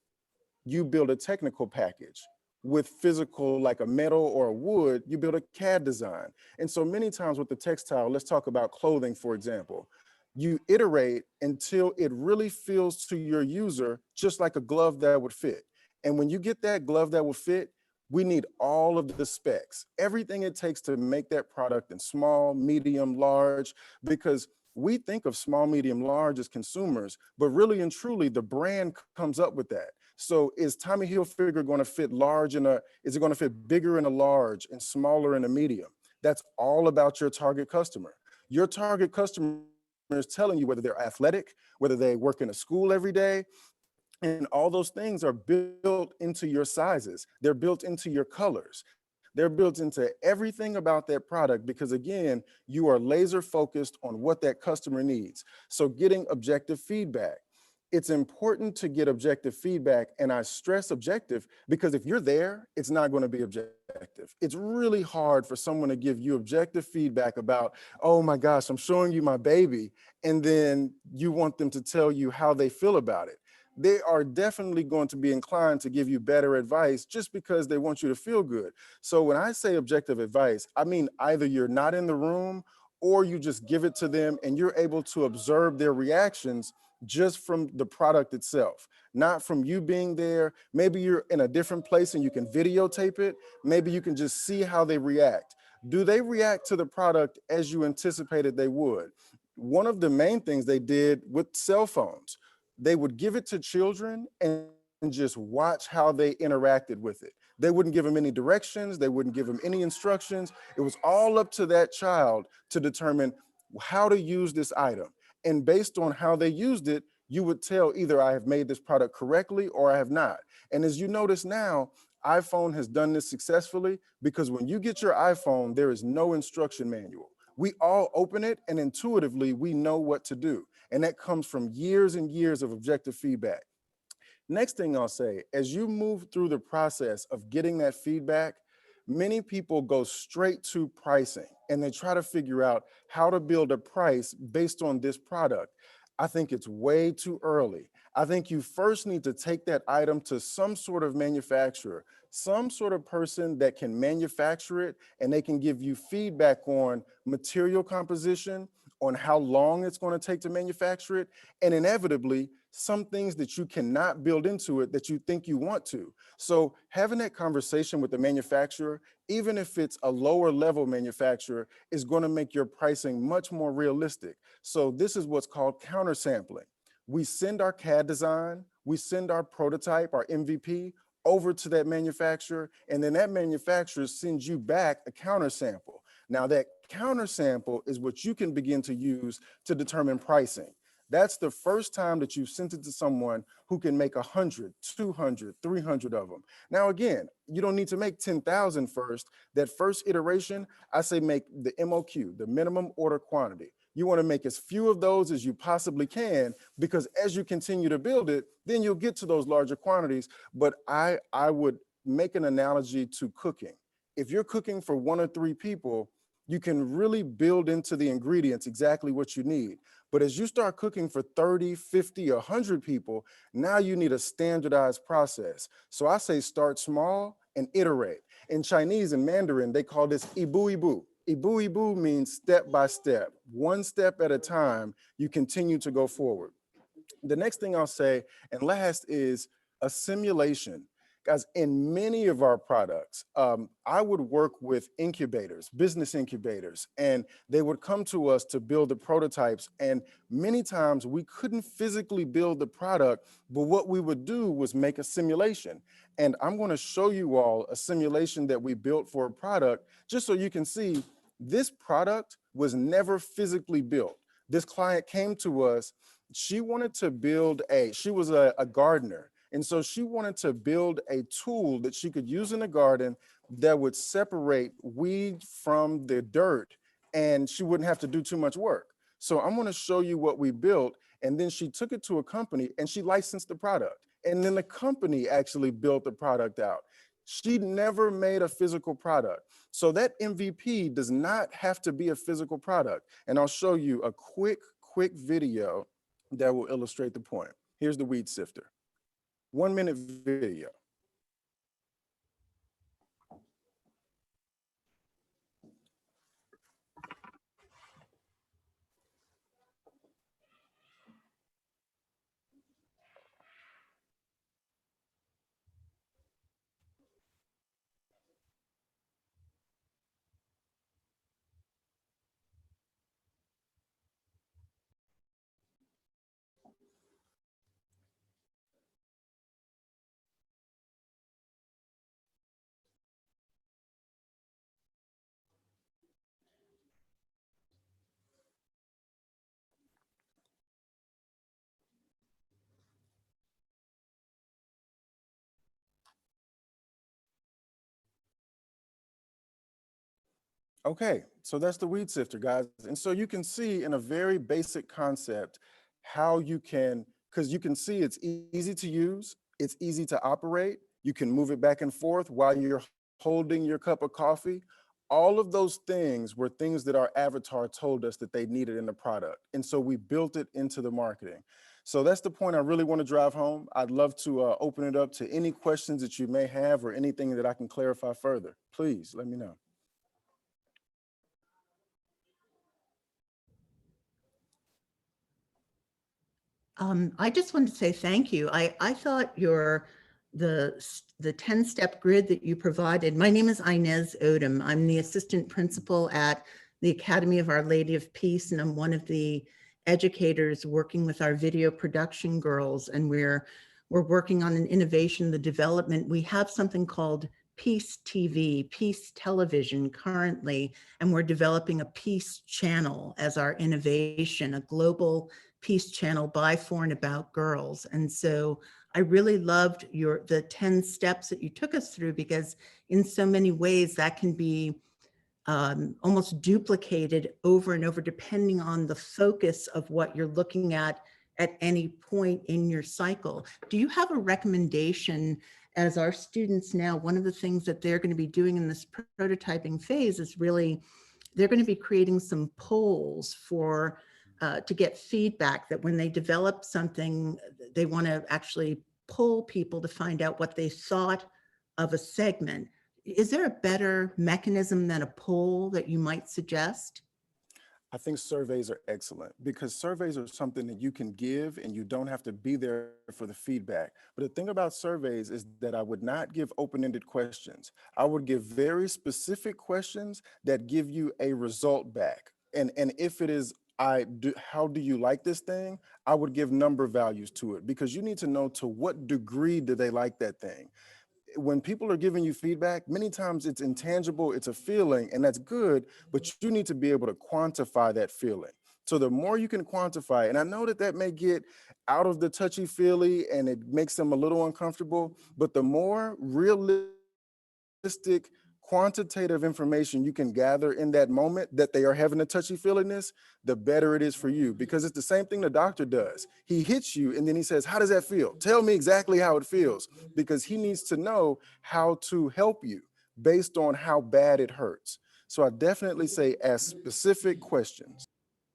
you build a technical package. With physical, like a metal or a wood, you build a CAD design. And so many times with the textile, let's talk about clothing, for example, you iterate until it really feels to your user just like a glove that would fit. And when you get that glove that will fit, we need all of the specs, everything it takes to make that product in small, medium, large, because we think of small, medium, large as consumers, but really and truly the brand comes up with that. So is Tommy Hilfiger going to fit large is it going to fit bigger in a large and smaller in a medium? That's all about your target customer. Your target customer is telling you whether they're athletic, whether they work in a school every day, and all those things are built into your sizes. They're built into your colors. They're built into everything about that product because, again, you are laser focused on what that customer needs. So getting objective feedback. It's important to get objective feedback, and I stress objective because if you're there, it's not going to be objective. It's really hard for someone to give you objective feedback about, oh my gosh, I'm showing you my baby, and then you want them to tell you how they feel about it. They are definitely going to be inclined to give you better advice just because they want you to feel good. So when I say objective advice, I mean either you're not in the room or you just give it to them and you're able to observe their reactions just from the product itself, not from you being there. Maybe you're in a different place and you can videotape it. Maybe you can just see how they react. Do they react to the product as you anticipated they would? One of the main things they did with cell phones, they would give it to children and just watch how they interacted with it. They wouldn't give them any directions. They wouldn't give them any instructions. It was all up to that child to determine how to use this item. And based on how they used it, you would tell either I have made this product correctly or I have not. And as you notice now, iPhone has done this successfully because when you get your iPhone, there is no instruction manual. We all open it and intuitively we know what to do. And that comes from years and years of objective feedback. Next thing I'll say, as you move through the process of getting that feedback, many people go straight to pricing and they try to figure out how to build a price based on this product. I think it's way too early. I think you first need to take that item to some sort of manufacturer, some sort of person that can manufacture it, and they can give you feedback on material composition, on how long it's going to take to manufacture it, and inevitably some things that you cannot build into it that you think you want to. So having that conversation with the manufacturer, even if it's a lower level manufacturer, is going to make your pricing much more realistic. So this is what's called counter sampling. We send our CAD design, we send our prototype, our MVP, over to that manufacturer, and then that manufacturer sends you back a counter sample. Now that counter sample is what you can begin to use to determine pricing. That's the first time that you've sent it to someone who can make 100, 200, 300 of them. Now, again, you don't need to make 10,000 first. That first iteration, I say make the MOQ, the minimum order quantity. You want to make as few of those as you possibly can, because as you continue to build it, then you'll get to those larger quantities. But I would make an analogy to cooking. If you're cooking for 1 or 3 people, you can really build into the ingredients exactly what you need. But as you start cooking for 30, 50, 100 people, now you need a standardized process. So I say start small and iterate. In Chinese and Mandarin, they call this ibu ibu. Ibu ibu means step by step, one step at a time, you continue to go forward. The next thing I'll say, and last, is a simulation. Guys, in many of our products, I would work with incubators, business incubators, and they would come to us to build the prototypes. And many times we couldn't physically build the product, but what we would do was make a simulation. And I'm going to show you all a simulation that we built for a product, just so you can see this product was never physically built. This client came to us. She wanted to build she was a gardener. And so she wanted to build a tool that she could use in the garden that would separate weed from the dirt, and she wouldn't have to do too much work. So I'm going to show you what we built. And then she took it to a company and she licensed the product. And then the company actually built the product out. She never made a physical product. So that MVP does not have to be a physical product. And I'll show you a quick video that will illustrate the point. Here's the weed sifter. 1 minute video. Okay, so that's the weed sifter, guys. And so you can see in a very basic concept how you can, because you can see it's easy to use, it's easy to operate, you can move it back and forth while you're holding your cup of coffee. All of those things were things that our avatar told us that they needed in the product. And so we built it into the marketing. So that's the point I really want to drive home. I'd love to open it up to any questions that you may have or anything that I can clarify further. Please let me know. I just wanted to say thank you. I thought the 10-step grid that you provided. My name is Inez Odom. I'm the assistant principal at the Academy of Our Lady of Peace, and I'm one of the educators working with our video production girls. And we're working on an innovation, the development. We have something called Peace TV, Peace Television currently, and we're developing a Peace channel as our innovation, a global Peace channel by, for, and about girls. And so I really loved the 10 steps that you took us through, because in so many ways that can be almost duplicated over and over, depending on the focus of what you're looking at any point in your cycle. Do you have a recommendation as our students now? One of the things that they're going to be doing in this prototyping phase is really, they're going to be creating some polls for to get feedback, that when they develop something, they want to actually poll people to find out what they thought of a segment. Is there a better mechanism than a poll that you might suggest? I think surveys are excellent, because surveys are something that you can give and you don't have to be there for the feedback. But the thing about surveys is that I would not give open-ended questions. I would give very specific questions that give you a result back. And if it is, how do you like this thing? I would give number values to it, because you need to know to what degree do they like that thing. When people are giving you feedback, many times it's intangible, it's a feeling, and that's good, but you need to be able to quantify that feeling. So the more you can quantify, and I know that that may get out of the touchy-feely and it makes them a little uncomfortable, but the more realistic, quantitative information you can gather in that moment that they are having a touchy-feeliness, the better it is for you, because it's the same thing the doctor does. He hits you and then he says, how does that feel? Tell me exactly how it feels, because he needs to know how to help you based on how bad it hurts. So I definitely say ask specific questions.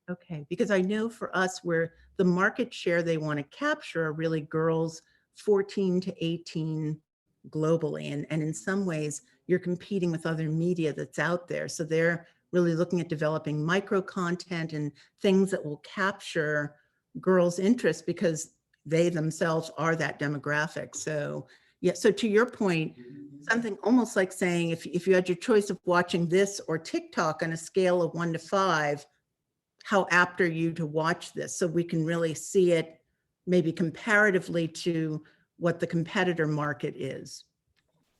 Okay, because I know for us, where the market share they want to capture are really girls 14 to 18 globally. And in some ways, you're competing with other media that's out there. So they're really looking at developing micro content and things that will capture girls' interest, because they themselves are that demographic. So, Yeah, so to your point, something almost like saying if you had your choice of watching this or TikTok on a scale of 1 to 5, how apt are you to watch this? So we can really see it maybe comparatively to what the competitor market is.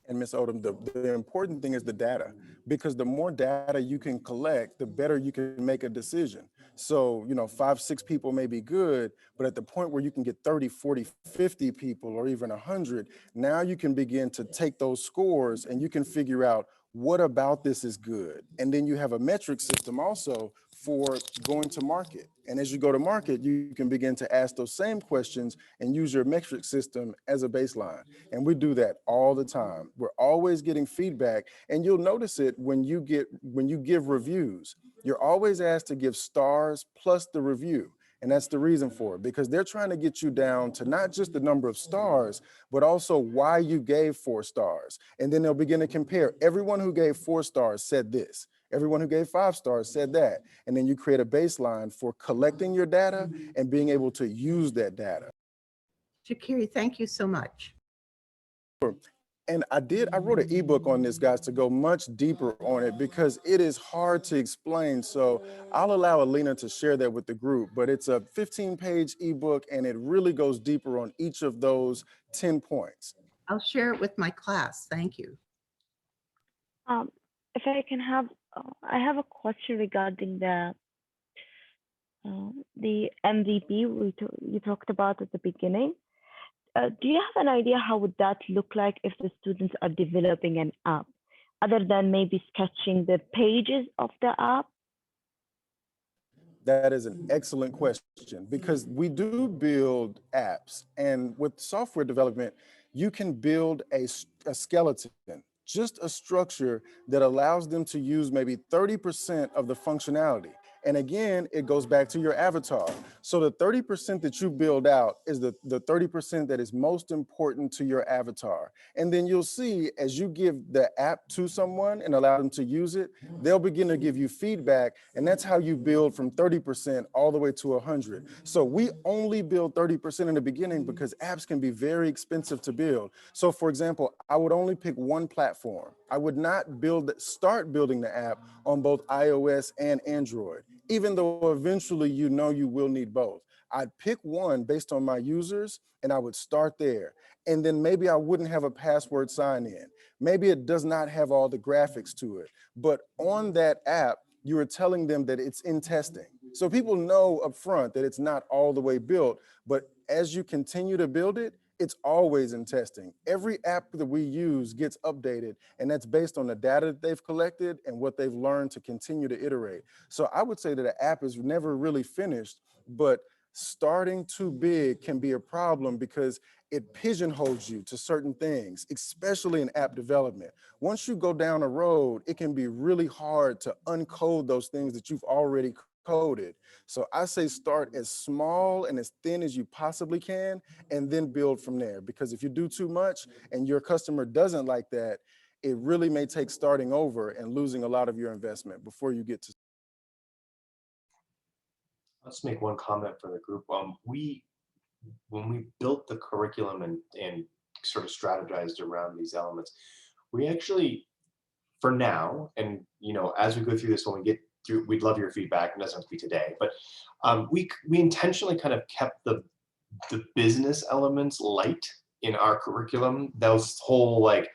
And Ms. Odom, the important thing is the data, because the more data you can collect, the better you can make a decision. So, 5, 6 people may be good, but at the point where you can get 30, 40, 50 people, or even 100, now you can begin to take those scores and you can figure out what about this is good. And then you have a metric system also for going to market. And as you go to market, you can begin to ask those same questions and use your metric system as a baseline. And we do that all the time. We're always getting feedback, and you'll notice it when you give reviews. You're always asked to give stars plus the review. And that's the reason for it, because they're trying to get you down to not just the number of stars, but also why you gave 4 stars. And then they'll begin to compare. Everyone who gave 4 stars said this. Everyone who gave 5 stars said that. And then you create a baseline for collecting your data and being able to use that data. Shakiri, thank you so much. And I wrote an ebook on this, guys, to go much deeper on it because it is hard to explain. So I'll allow Alina to share that with the group, but it's a 15-page ebook and it really goes deeper on each of those 10 points. I'll share it with my class. Thank you. If I can have, I have a question regarding the MVP you talked about at the beginning. Do you have an idea how would that look like if the students are developing an app, other than maybe sketching the pages of the app? That is an excellent question, because we do build apps, and with software development, you can build a skeleton, just a structure that allows them to use maybe 30% of the functionality. And again, it goes back to your avatar. So the 30% that you build out is the 30% that is most important to your avatar. And then you'll see as you give the app to someone and allow them to use it, they'll begin to give you feedback. And that's how you build from 30% all the way to 100. So we only build 30% in the beginning because apps can be very expensive to build. So for example, I would only pick one platform. I would not start building the app on both iOS and Android, even though eventually you will need both. I'd pick one based on my users and I would start there. And then maybe I wouldn't have a password sign in. Maybe it does not have all the graphics to it, but on that app, you are telling them that it's in testing. So people know up front that it's not all the way built, but as you continue to build it, it's always in testing. Every app that we use gets updated, and that's based on the data that they've collected and what they've learned to continue to iterate. So I would say that an app is never really finished, but starting too big can be a problem because it pigeonholes you to certain things, especially in app development. Once you go down a road, it can be really hard to uncode those things that you've already coded. So I say start as small and as thin as you possibly can, and then build from there. Because if you do too much and your customer doesn't like that, it really may take starting over and losing a lot of your investment before you get to. Let's make one comment for the group. When we built the curriculum and sort of strategized around these elements, we actually, for now, and as we go through this, when we get through, we'd love your feedback. It doesn't have to be today, but we intentionally kind of kept the business elements light in our curriculum. Those whole like,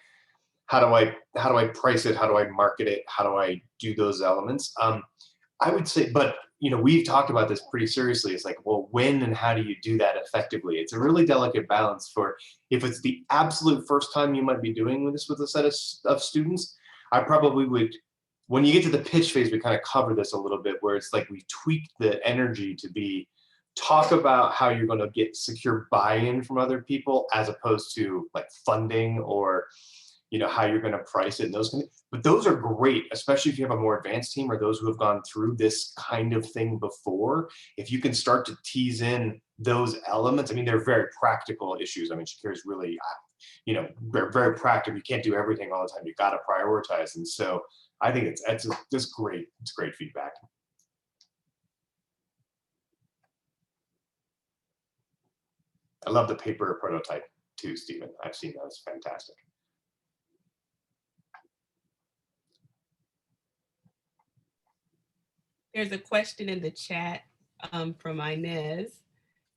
how do I price it? How do I market it? How do I do those elements? I would say, but we've talked about this pretty seriously. It's like, well, when and how do you do that effectively? It's a really delicate balance for if it's the absolute first time you might be doing this with a set of students. I probably would, when you get to the pitch phase, we kind of cover this a little bit, where it's like we tweak the energy to be talk about how you're going to get secure buy-in from other people, as opposed to like funding or how you're going to price it and those kind of, but those are great, especially if you have a more advanced team or those who have gone through this kind of thing before. If you can start to tease in those elements, I mean, they're very practical issues. I mean, Shakiri's really, they're very practical. You can't do everything all the time. You got to prioritize. And so I think it's just great. It's great feedback. I love the paper prototype too, Stephen. I've seen those. Fantastic. There's a question in the chat from Inez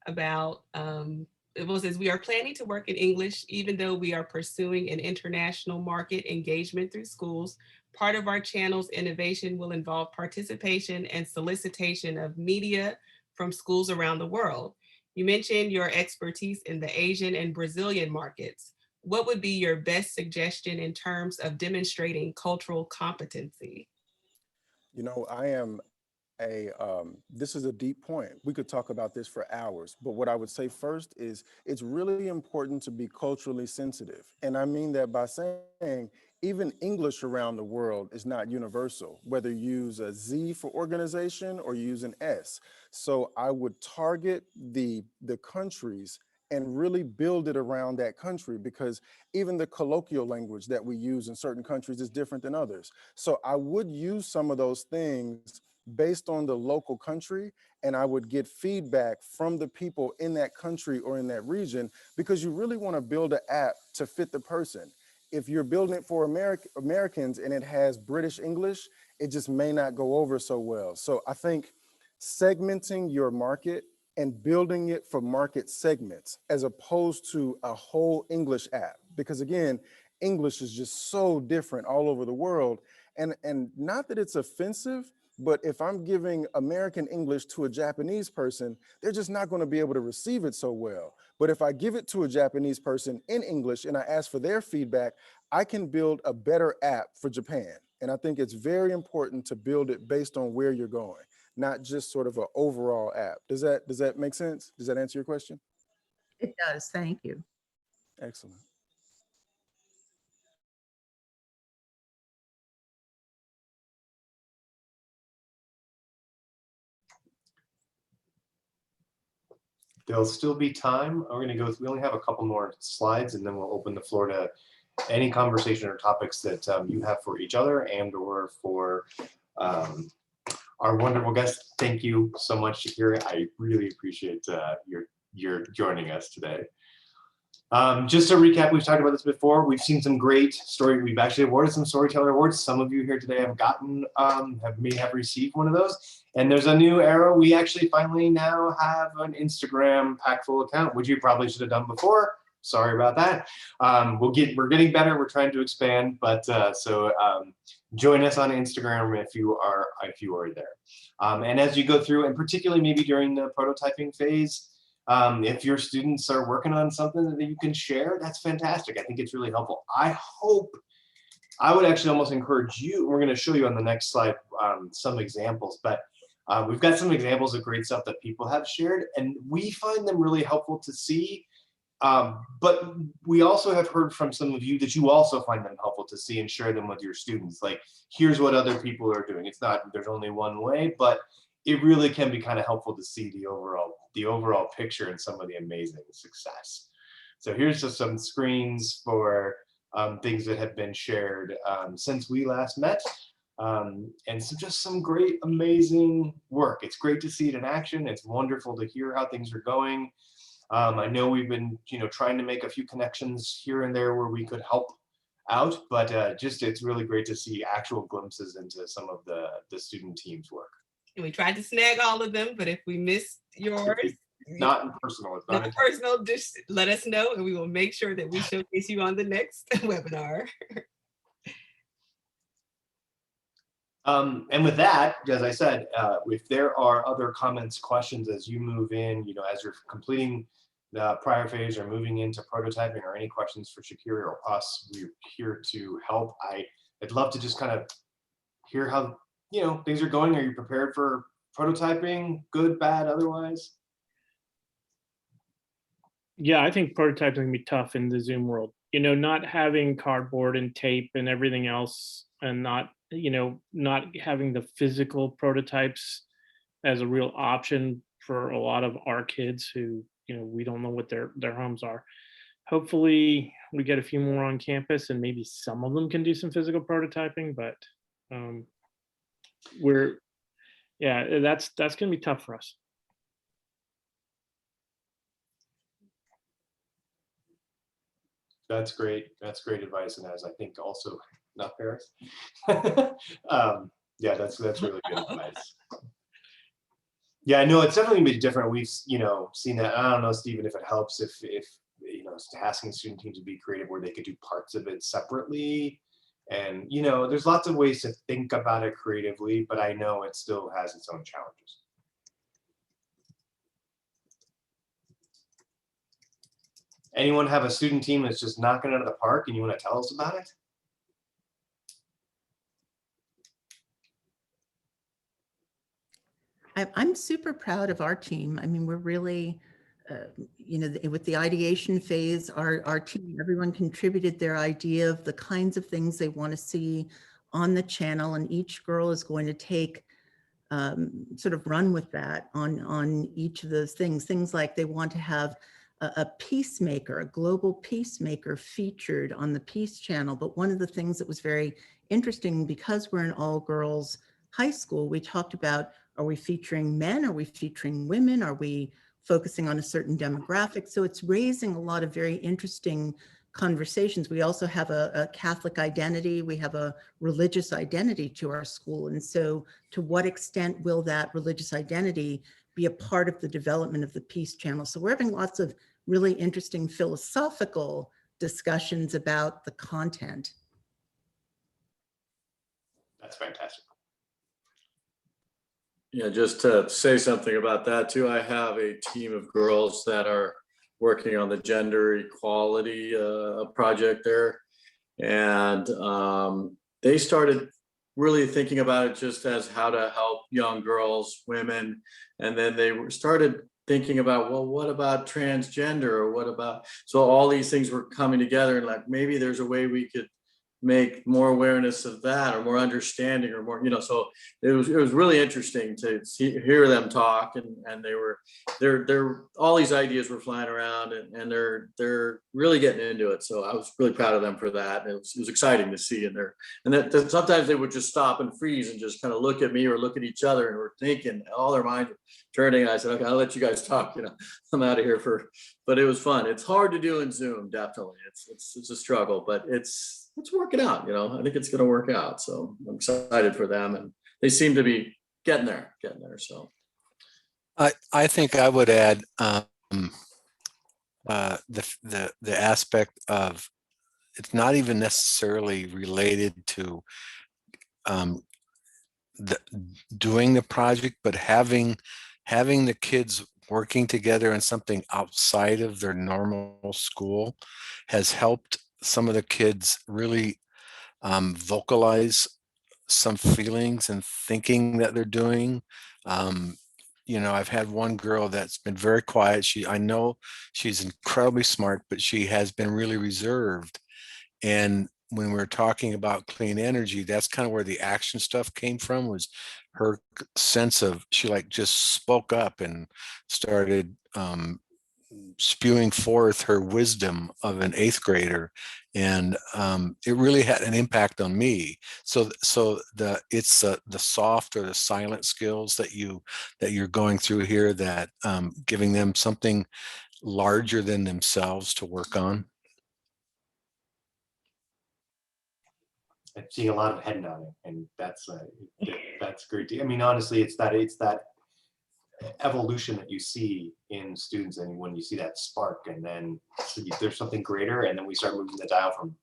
about, it says, we are planning to work in English, even though we are pursuing an international market engagement through schools. Part of our channel's innovation will involve participation and solicitation of media from schools around the world. You mentioned your expertise in the Asian and Brazilian markets. What would be your best suggestion in terms of demonstrating cultural competency? You know, I am this is a deep point. We could talk about this for hours, but what I would say first is it's really important to be culturally sensitive. And I mean that by saying even English around the world is not universal, whether you use a Z for organization or you use an S. So I would target the countries and really build it around that country, because even the colloquial language that we use in certain countries is different than others. So I would use some of those things based on the local country, and I would get feedback from the people in that country or in that region, because you really want to build an app to fit the person. If you're building it for Americans and it has British English, it just may not go over so well. So I think segmenting your market and building it for market segments as opposed to a whole English app, because again, English is just so different all over the world. And not that it's offensive, but if I'm giving American English to a Japanese person, they're just not going to be able to receive it so well. But if I give it to a Japanese person in English and I ask for their feedback, I can build a better app for Japan. And I think it's very important to build it based on where you're going, not just sort of an overall app. Does that make sense? Does that answer your question? It does. Thank you. Excellent. There'll still be time. We're going to go. We only have a couple more slides, and then we'll open the floor to any conversation or topics that you have for each other and or for our wonderful guest. Thank you so much, Shakiri. I really appreciate your joining us today. Just to recap, we've talked about this before. We've seen some great story. We've actually awarded some Storyteller Awards. Some of you here today have gotten, may have received one of those. And there's a new era. We actually finally now have an Instagram Packful account, which you probably should have done before. Sorry about that. We're getting better. We're trying to expand, but join us on Instagram if you are there. And as you go through, and particularly maybe during the prototyping phase, if your students are working on something that you can share, that's fantastic. I think it's really helpful. I would actually almost encourage you, we're going to show you on the next slide some examples, but we've got some examples of great stuff that people have shared, and we find them really helpful to see. But we also have heard from some of you that you also find them helpful to see and share them with your students. Like, here's what other people are doing. It's not, there's only one way, but it really can be kind of helpful to see the overall picture and some of the amazing success. So here's just some screens for things that have been shared since we last met. And so just some great, amazing work. It's great to see it in action. It's wonderful to hear how things are going. I know we've been, trying to make a few connections here and there where we could help out, but it's really great to see actual glimpses into some of the student team's work. And we tried to snag all of them, but if we missed yours, not personal, it's not personal, just let us know and we will make sure that we showcase you on the next webinar. And with that, as I said, if there are other comments, questions as you move in, as you're completing the prior phase or moving into prototyping, or any questions for Shakiri or us, we're here to help. I'd love to just kind of hear how things are going. Are you prepared for prototyping? Good, bad, otherwise? Yeah, I think prototyping can be tough in the Zoom world. Not having cardboard and tape and everything else, and not having the physical prototypes as a real option for a lot of our kids who, we don't know what their homes are. Hopefully we get a few more on campus and maybe some of them can do some physical prototyping, but that's going to be tough for us. That's great. That's great advice, and as I think also not Paris. Yeah, that's really good advice. Yeah, I know it's definitely gonna be different. We've seen that. I don't know, Stephen, if it helps if asking student teams to be creative where they could do parts of it separately. And there's lots of ways to think about it creatively, but I know it still has its own challenges. Anyone have a student team that's just knocking it out of the park and you want to tell us about it? I'm super proud of our team. I mean, we're really, with the ideation phase, our team, everyone contributed their idea of the kinds of things they want to see on the channel, and each girl is going to take sort of run with that on each of those things. Things like they want to have a peacemaker, a global peacemaker featured on the Peace Channel. But one of the things that was very interesting, because we're an all girls high school, we talked about, are we featuring men? Are we featuring women? Are we focusing on a certain demographic? So it's raising a lot of very interesting conversations. We also have a Catholic identity. We have a religious identity to our school. And so to what extent will that religious identity be a part of the development of the Peace Channel? So we're having lots of really interesting philosophical discussions about the content. That's fantastic. Yeah, just to say something about that too, I have a team of girls that are working on the gender equality project there. And they started really thinking about it just as how to help young girls, women. And then they started thinking about, well, what about transgender, or what about, so all these things were coming together, and like, maybe there's a way we could make more awareness of that, or more understanding, or more, so it was really interesting to hear them talk, and they're all these ideas were flying around, and they're really getting into it. So I was really proud of them for that. It was exciting to see, and that sometimes they would just stop and freeze and just kind of look at me or look at each other, and we're thinking, all their minds were turning. And I said, okay, I'll let you guys talk, I'm out of here but it was fun. It's hard to do in Zoom, definitely. It's a struggle, but it's working out, I think it's going to work out. So I'm excited for them, and they seem to be getting there. So I think I would add the aspect of, it's not even necessarily related to doing the project, but having the kids working together in something outside of their normal school has helped some of the kids really vocalize some feelings and thinking that they're doing. I've had one girl that's been very quiet. I know she's incredibly smart, but she has been really reserved. And when we're talking about clean energy, that's kind of where the action stuff came from, was her sense of, she just spoke up and started spewing forth her wisdom of an 8th grader. And it really had an impact on me. So it's the soft or the silent skills that you're going through here, that giving them something larger than themselves to work on. I'm seeing a lot of head nodding, and that's great. I mean, honestly, it's that evolution that you see in students, and when you see that spark, and then there's something greater, and then we start moving the dial from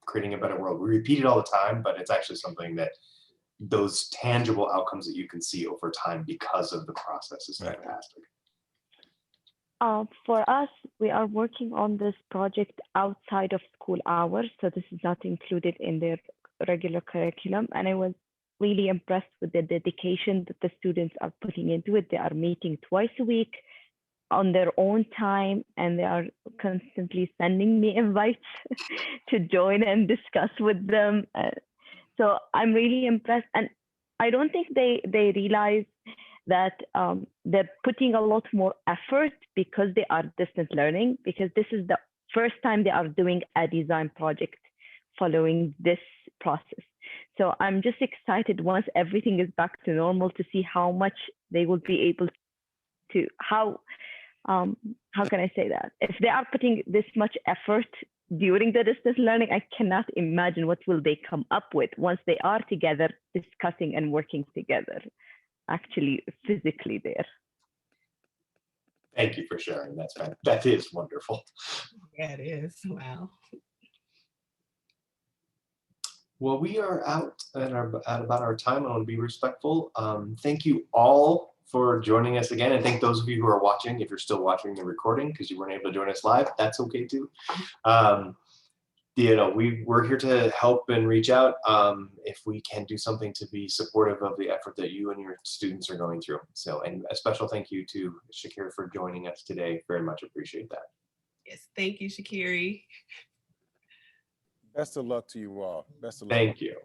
creating a better world. We repeat it all the time, but it's actually something that those tangible outcomes that you can see over time because of the process is fantastic. For us, we are working on this project outside of school hours, so this is not included in their regular curriculum. And I was really impressed with the dedication that the students are putting into it. They are meeting twice a week on their own time, and they are constantly sending me invites to join and discuss with them. So I'm really impressed. And I don't think they realize that they're putting a lot more effort because they are distance learning, because this is the first time they are doing a design project following this process. So I'm just excited once everything is back to normal to see how much they will be able to, how how can I say that? If they are putting this much effort during the distance learning, I cannot imagine what will they come up with once they are together discussing and working together, actually physically there. Thank you for sharing. That is wonderful. Yeah, it is. Wow. Well, we are out at about our time. I want to be respectful. Thank you all for joining us again, and thank those of you who are watching. If you're still watching the recording because you weren't able to join us live, that's okay too. We're here to help and reach out if we can do something to be supportive of the effort that you and your students are going through. So, and a special thank you to Shakira for joining us today. Very much appreciate that. Yes, thank you, Shakiri. Best of luck to you all. Best of luck. Thank you.